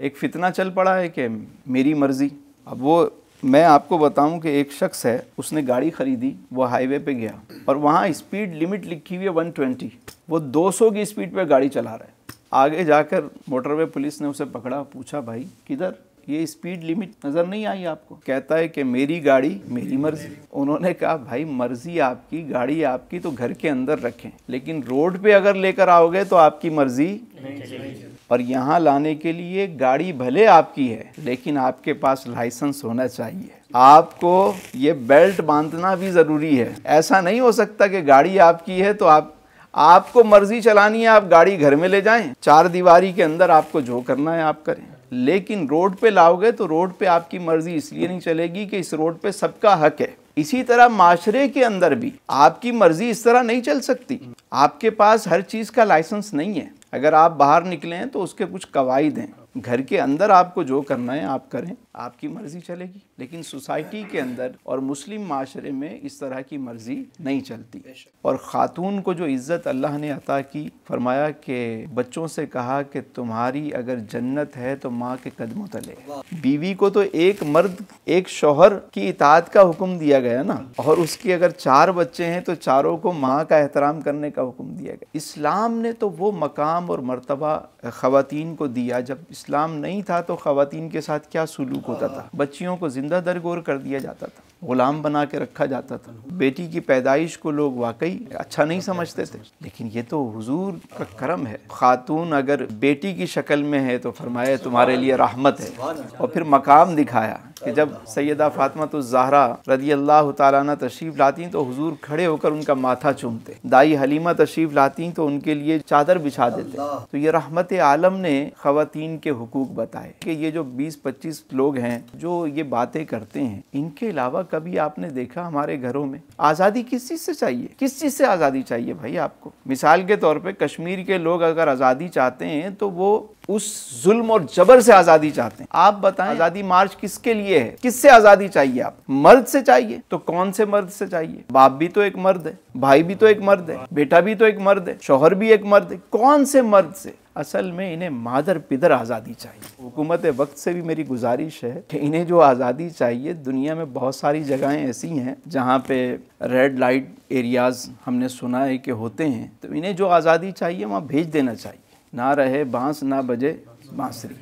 एक फितना चल पड़ा है कि मेरी मर्जी। अब वो मैं आपको बताऊं कि एक शख्स है, उसने गाड़ी ख़रीदी, वो हाईवे पे गया और वहाँ स्पीड लिमिट लिखी हुई है 120, वो 200 की स्पीड पे गाड़ी चला रहा है। आगे जाकर मोटरवे पुलिस ने उसे पकड़ा, पूछा भाई किधर, ये स्पीड लिमिट नज़र नहीं आई आपको? कहता है कि मेरी गाड़ी मेरी मर्जी। उन्होंने कहा भाई मर्जी आपकी, गाड़ी आपकी तो घर के अंदर रखें, लेकिन रोड पे अगर लेकर आओगे तो आपकी मर्जी नहीं। और यहाँ लाने के लिए गाड़ी भले आपकी है, लेकिन आपके पास लाइसेंस होना चाहिए। आपको ये बेल्ट बांधना भी ज़रूरी है। ऐसा नहीं हो सकता कि गाड़ी आपकी है तो आपको मर्जी चलानी है, आप गाड़ी घर में ले जाएं, चार दीवारी के अंदर आपको जो करना है आप करें, लेकिन रोड पे लाओगे तो रोड पे आपकी मर्जी इसलिए नहीं चलेगी कि इस रोड पे सबका हक है। इसी तरह माशरे के अंदर भी आपकी मर्जी इस तरह नहीं चल सकती। आपके पास हर चीज़ का लाइसेंस नहीं है। अगर आप बाहर निकले हैं तो उसके कुछ कवायद हैं। घर के अंदर आपको जो करना है आप करें, आपकी मर्जी चलेगी। लेकिन सोसाइटी के अंदर और मुस्लिम माशरे में इस तरह की मर्जी नहीं चलती। और ख़ातून को जो इज़्ज़त अल्लाह ने अता की, फरमाया कि बच्चों से कहा कि तुम्हारी अगर जन्नत है तो माँ के कदमों तले। बीवी को तो एक मर्द एक शौहर की इताअत का हुक्म दिया गया ना, और उसके अगर 4 बच्चे हैं तो चारों को माँ का एहतराम करने का हुक्म दिया गया। इस्लाम ने तो वो मकाम और मर्तबा ख़वातीन को दिया। जब इस्लाम नहीं था तो ख़वातीन के साथ क्या सुलूक होता था? बच्चियों को जिंदा दरगोर कर दिया जाता था, गुलाम बना के रखा जाता था। बेटी की पैदाइश को लोग वाकई अच्छा नहीं समझते थे, लेकिन ये तो हुजूर का करम है। खातून अगर बेटी की शक्ल में है तो फरमाया तुम्हारे लिए रहमत है। और फिर मकाम दिखाया कि जब सैयदा फातिमातुज़ ज़हरा रज़ी अल्लाह तआला अन्हा तशरीफ़ लाती तो हुजूर खड़े होकर उनका माथा चूमते। दाई हलीमा तशरीफ़ लाती तो उनके लिए चादर बिछा देते। तो ये रहमत आलम ने ख़वातीन के हुकूक बताए कि ये जो 20-25 लोग हैं जो ये बातें करते हैं, इनके अलावा कभी आपने देखा हमारे घरों में आज़ादी किस चीज़ से चाहिए? किस चीज़ से आज़ादी चाहिए भाई आपको? मिसाल के तौर पे कश्मीर के लोग अगर आज़ादी चाहते हैं तो वो उस जुल्म और जबर से आज़ादी चाहते हैं। आप बताएं आज़ादी मार्च किसके लिए है? किससे आज़ादी चाहिए? आप मर्द से चाहिए तो कौन से मर्द से चाहिए? बाप भी तो एक मर्द है, भाई भी तो एक मर्द है, बेटा भी तो एक मर्द है, शौहर भी एक मर्द है। कौन से मर्द से? असल में इन्हें मादर पिदर आज़ादी चाहिए। हुकूमत वक्त से भी मेरी गुजारिश है कि इन्हें जो आज़ादी चाहिए, दुनिया में बहुत सारी जगहें ऐसी हैं जहाँ पे रेड लाइट एरियाज़ हमने सुना है कि होते हैं, तो इन्हें जो आज़ादी चाहिए वहाँ भेज देना चाहिए। ना रहे बांस ना बजे बांसुरी।